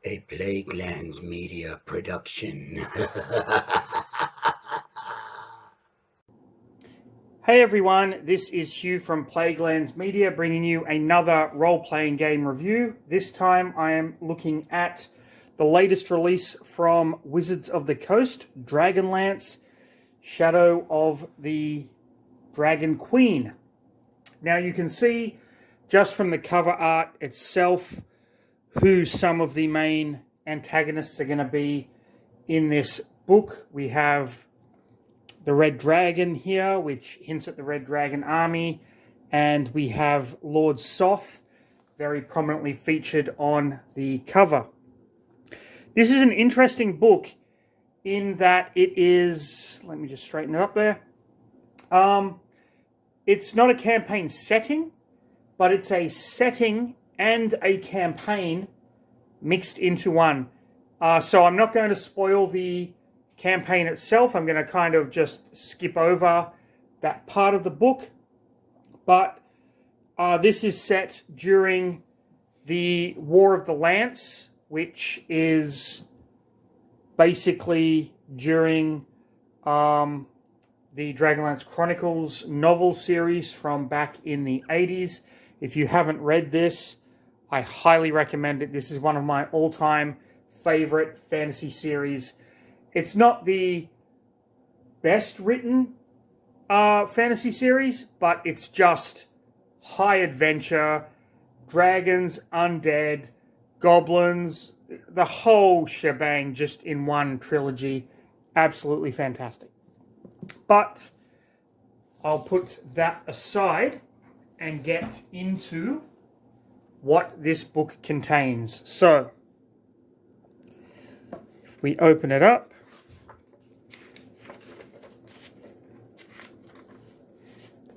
A Dragonlance media production. Hey everyone, this is Hugh from Dragonlance Media bringing you another role-playing game review. This time I am looking at the latest release from Wizards of the Coast, Dragonlance, Shadow of the Dragon Queen. Now you can see just from the cover art itself who some of the main antagonists are going to be in this book. We have the Red Dragon here, which hints at the Red Dragon army, and we have Lord Soth, very prominently featured on the cover. This is an interesting book in that it is, let me just straighten it up there. It's not a campaign setting, but it's a setting and a campaign mixed into one. So I'm not going to spoil the campaign itself. I'm going to kind of just skip over that part of the book. But this is set during the War of the Lance, which is basically during the Dragonlance Chronicles novel series from back in the 80s. If you haven't read this, I highly recommend it. This is one of my all-time favorite fantasy series. It's not the best written fantasy series, but it's just high adventure, dragons, undead, goblins, the whole shebang just in one trilogy. Absolutely fantastic. But I'll put that aside and get into what this book contains. So, if we open it up,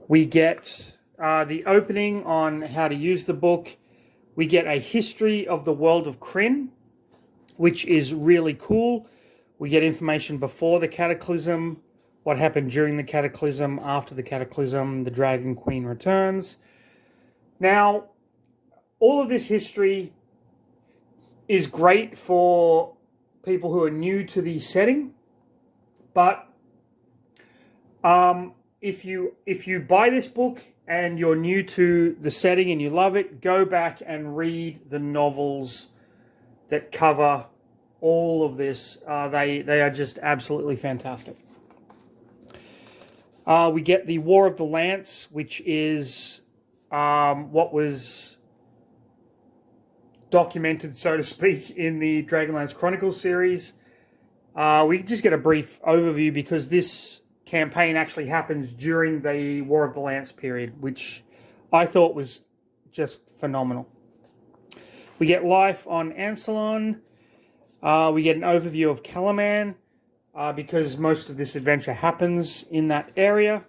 we get the opening on how to use the book. We get a history of the world of Krynn, which is really cool. We get information before the Cataclysm, what happened during the Cataclysm, after the Cataclysm, the Dragon Queen returns. Now, all of this history is great for people who are new to the setting, but if you buy this book and you're new to the setting and you love it, go back and read the novels that cover all of this. They are just absolutely fantastic. We get the War of the Lance, which is what was documented, so to speak, in the Dragonlance Chronicles series. We just get a brief overview because this campaign actually happens during the War of the Lance period, which I thought was just phenomenal. We get life on Ansalon. We get an overview of Calaman, because most of this adventure happens in that area.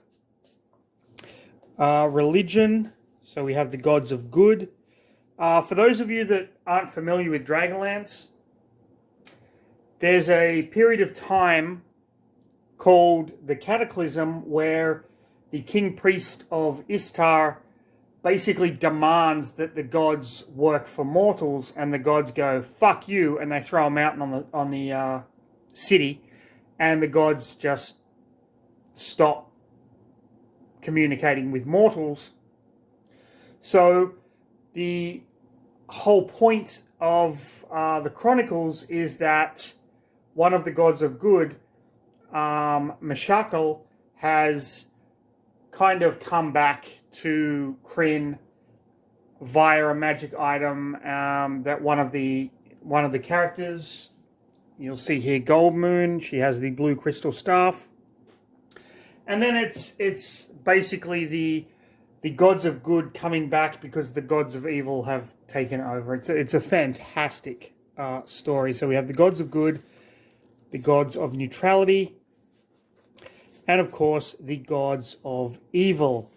Religion. So we have the gods of good. For those of you that aren't familiar with Dragonlance, there's a period of time called the Cataclysm where the king priest of Istar basically demands that the gods work for mortals, and the gods go, fuck you, and they throw a mountain on the city, and the gods just stop communicating with mortals. So the whole point of the Chronicles is that one of the gods of good, Meshakal, has kind of come back to Krynn via a magic item that one of the characters, you'll see here, Goldmoon, she has the blue crystal staff, and then it's basically the gods of good coming back because the gods of evil have taken over. It's a fantastic story. So we have the gods of good, the gods of neutrality, and of course the gods of evil.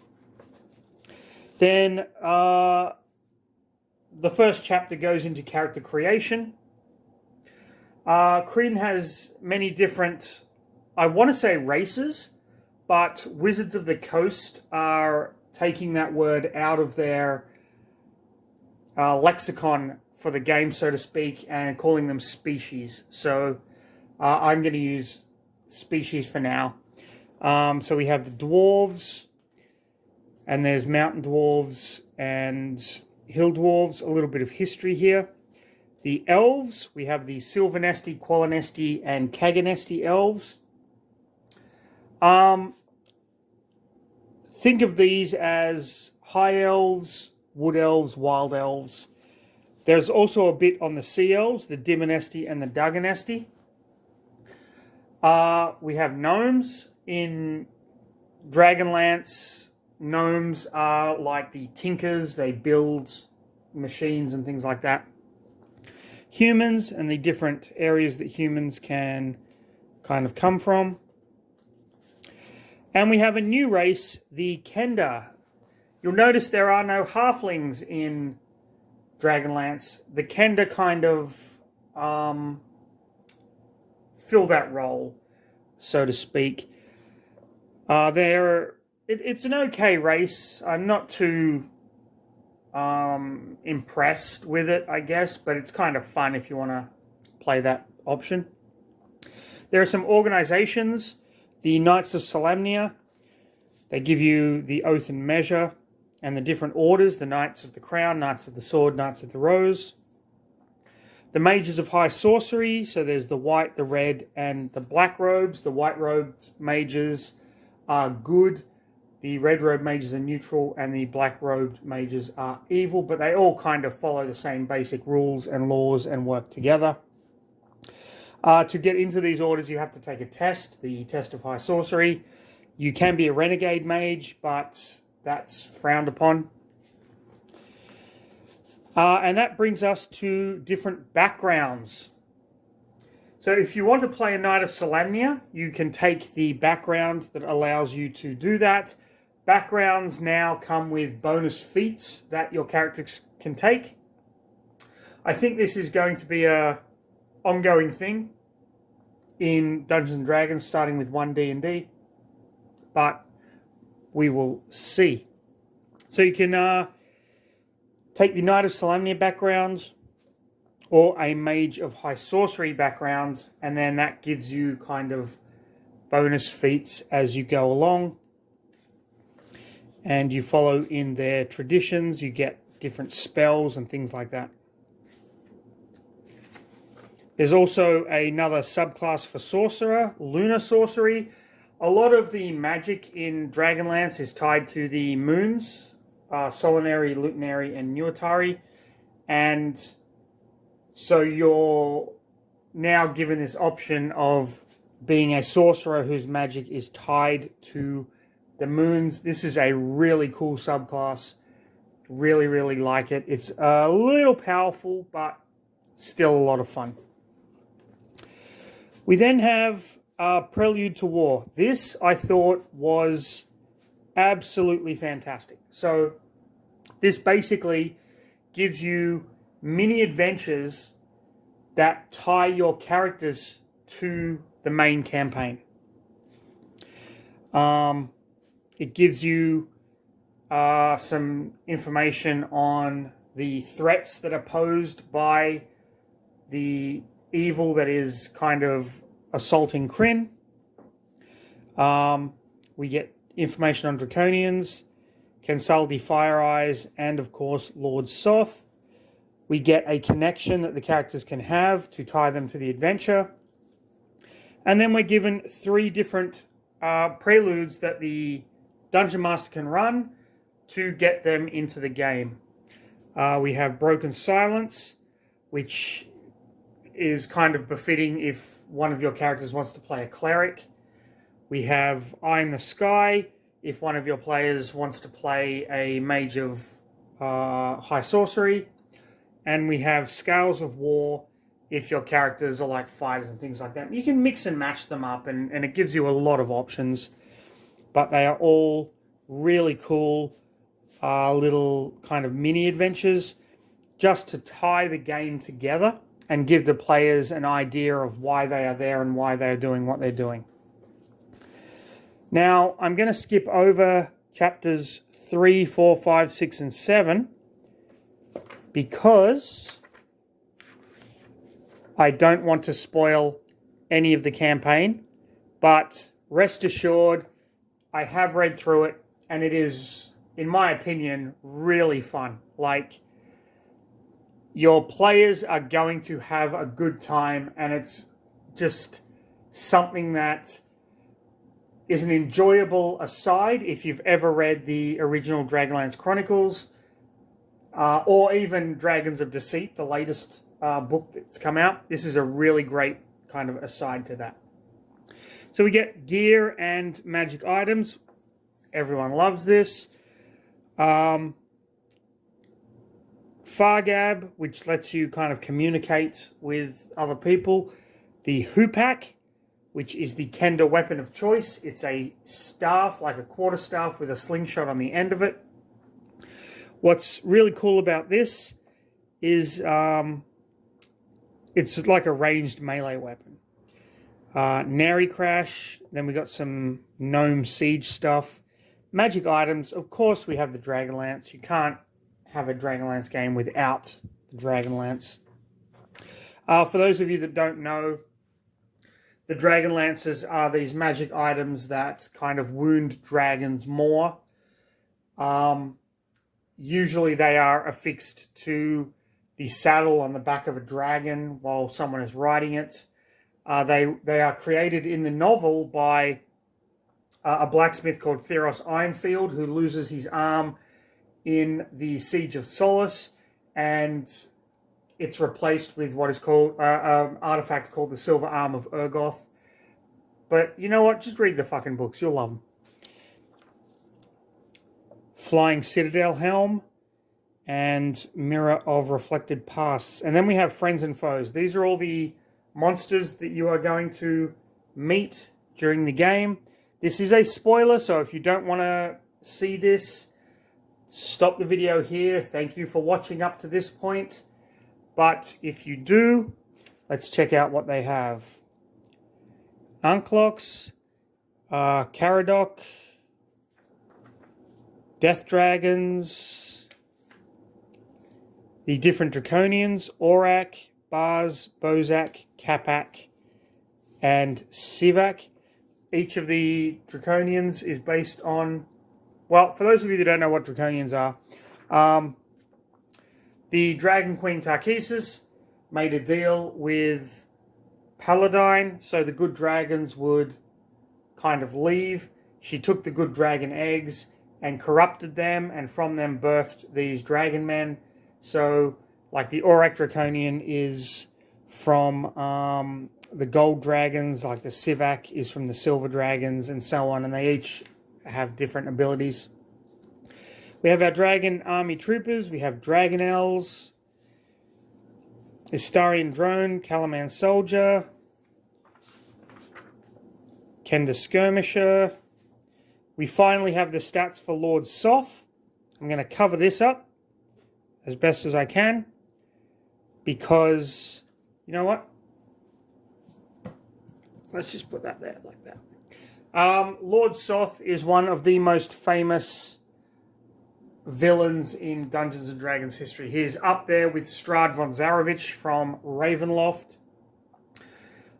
Then the first chapter goes into character creation. Krynn has many different, I want to say races, but Wizards of the Coast are taking that word out of their lexicon for the game, so to speak, and calling them species. So I'm going to use species for now. So we have the dwarves, and there's mountain dwarves and hill dwarves. A little bit of history here. The elves, we have the Silvernesti, Qualinesti, and Kaganesti elves. Think of these as high elves, wood elves, wild elves. There's also a bit on the sea elves, the Dimonesti and the Dagonesti. We have gnomes. In Dragonlance, gnomes are like the tinkers. They build machines and things like that. Humans and the different areas that humans can kind of come from. And we have a new race, the Kenda. You'll notice there are no halflings in Dragonlance. The Kenda kind of fill that role, so to speak. It's an okay race. I'm not too impressed with it, I guess, but it's kind of fun if you want to play that option. There are some organizations. The Knights of Solamnia, they give you the Oath and Measure and the different orders, the Knights of the Crown, Knights of the Sword, Knights of the Rose. The Mages of High Sorcery, so there's the white, the red, and the black robes. The white robed mages are good, the red robed mages are neutral, and the black robed mages are evil, but they all kind of follow the same basic rules and laws and work together. To get into these orders, you have to take a test, the test of high sorcery. You can be a renegade mage, but that's frowned upon. And that brings us to different backgrounds. So if you want to play a Knight of Solamnia, you can take the background that allows you to do that. Backgrounds now come with bonus feats that your characters can take. I think this is going to be a ongoing thing in Dungeons & Dragons, starting with 1 D&D, but we will see. So you can take the Knight of Solamnia background or a Mage of High Sorcery background, and then that gives you kind of bonus feats as you go along. And you follow in their traditions, you get different spells and things like that. There's also another subclass for Sorcerer, Lunar Sorcery. A lot of the magic in Dragonlance is tied to the moons, Solinary, Lutinary, and Nuitari. And so you're now given this option of being a sorcerer whose magic is tied to the moons. This is a really cool subclass. Really, really like it. It's a little powerful, but still a lot of fun. We then have Prelude to War. This, I thought, was absolutely fantastic. So this basically gives you mini adventures that tie your characters to the main campaign. It gives you some information on the threats that are posed by the evil that is kind of assaulting Kryn. We get information on Draconians, Kensaldi Fire Eyes, and of course Lord Soth. We get a connection that the characters can have to tie them to the adventure. And then we're given 3 different preludes that the Dungeon Master can run to get them into the game. We have Broken Silence, which is kind of befitting if one of your characters wants to play a cleric. We have Eye in the Sky, if one of your players wants to play a mage of high sorcery. And we have Scales of War, if your characters are like fighters and things like that. You can mix and match them up, and it gives you a lot of options. But they are all really cool little kind of mini adventures just to tie the game together and give the players an idea of why they are there and why they are doing what they're doing. Now, I'm going to skip over chapters 3, 4, 5, 6, and 7 because I don't want to spoil any of the campaign, but rest assured, I have read through it, and it is, in my opinion, really fun. Like, your players are going to have a good time, and it's just something that is an enjoyable aside if you've ever read the original Dragonlance Chronicles, or even Dragons of Deceit, the latest book that's come out. This is a really great kind of aside to that. So we get gear and magic items. Everyone loves this. Fargab, which lets you kind of communicate with other people. The Hoopak, which is the Kenda weapon of choice. It's a staff, like a quarterstaff with a slingshot on the end of it. What's really cool about this is it's like a ranged melee weapon. Nary Crash, then we got some Gnome Siege stuff. Magic items, of course we have the Dragonlance. You can't have a Dragonlance game without the Dragonlance. For those of you that don't know, the Dragonlances are these magic items that kind of wound dragons more. Usually they are affixed to the saddle on the back of a dragon while someone is riding it. They are created in the novel by a blacksmith called Theros Ironfield, who loses his arm in the Siege of Solace, and it's replaced with what is called an artifact called the Silver Arm of Urgoth. But you know what? Just read the fucking books. You'll love them. Flying Citadel Helm and Mirror of Reflected Pasts. And then we have Friends and Foes. These are all the monsters that you are going to meet during the game. This is a spoiler, so if you don't want to see this, stop the video here. Thank you for watching up to this point. But if you do, let's check out what they have. Unclox, Caradoc, Death Dragons, the different Draconians, Aurak, Bars, Bozak, Capac, and Sivak. Each of the Draconians is based on, well, for those of you that don't know what Draconians are, the Dragon Queen Tarkesis made a deal with Paladine, so the good dragons would kind of leave. She took the good dragon eggs and corrupted them, and from them birthed these dragon men. So, like the Aurak Draconian is from the gold dragons, like the Sivak is from the silver dragons, and so on, and they each have different abilities. We have our dragon army troopers. We have Dragonels, Istarian Drone, Calaman Soldier, Kenda Skirmisher. We finally have the stats for Lord Soth. I'm going to cover this up as best as I can because, you know what? Let's just put that there like that. Lord Soth is one of the most famous villains in Dungeons & Dragons history. He is up there with Strahd von Zarovich from Ravenloft.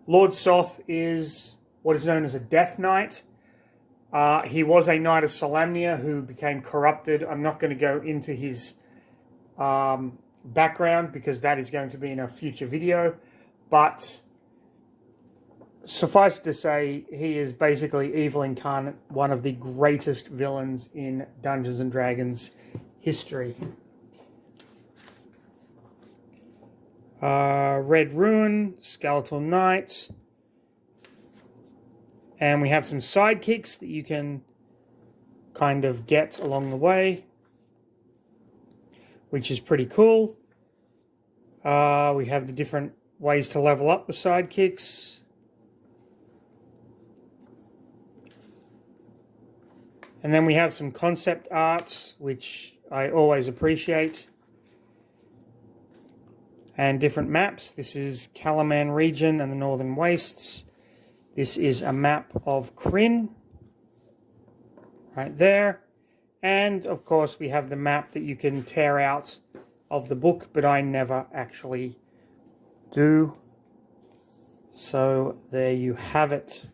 Lord Soth is what is known as a Death Knight. He was a Knight of Solamnia who became corrupted. I'm not going to go into his background because that is going to be in a future video. But suffice to say, he is basically evil incarnate, one of the greatest villains in Dungeons & Dragons history. Red Ruin, Skeletal Knight. And we have some sidekicks that you can kind of get along the way, which is pretty cool. We have the different ways to level up the sidekicks. And then we have some concept art, which I always appreciate. And different maps. This is Calaman region and the Northern Wastes. This is a map of Kryn, right there. And, of course, we have the map that you can tear out of the book, but I never actually do. So there you have it.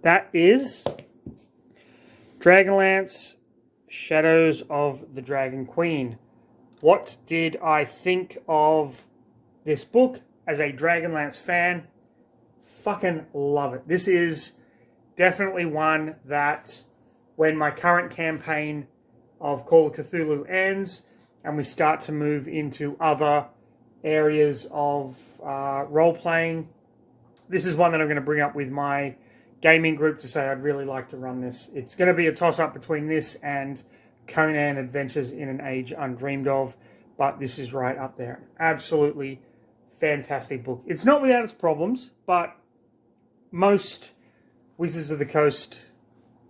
That is Dragonlance, Shadows of the Dragon Queen. What did I think of this book as a Dragonlance fan? Fucking love it. This is definitely one that when my current campaign of Call of Cthulhu ends and we start to move into other areas of role-playing, this is one that I'm going to bring up with my gaming group to say I'd really like to run this. It's going to be a toss-up between this and Conan Adventures in an Age Undreamed Of, but this is right up there. Absolutely fantastic book. It's not without its problems, but most Wizards of the Coast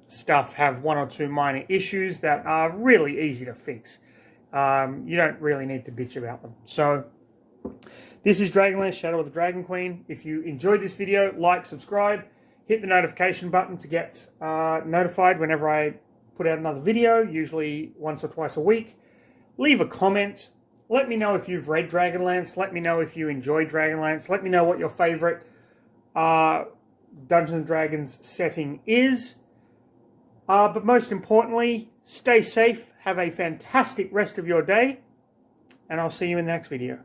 stuff have one or two minor issues that are really easy to fix. You don't really need to bitch about them. So this is Dragonlance, Shadow of the Dragon Queen. If you enjoyed this video, like, subscribe, hit the notification button to get notified whenever I put out another video, usually once or twice a week. Leave a comment. Let me know if you've read Dragonlance. Let me know if you enjoyed Dragonlance. Let me know what your favorite Dungeons & Dragons setting is. But most importantly, stay safe. Have a fantastic rest of your day. And I'll see you in the next video.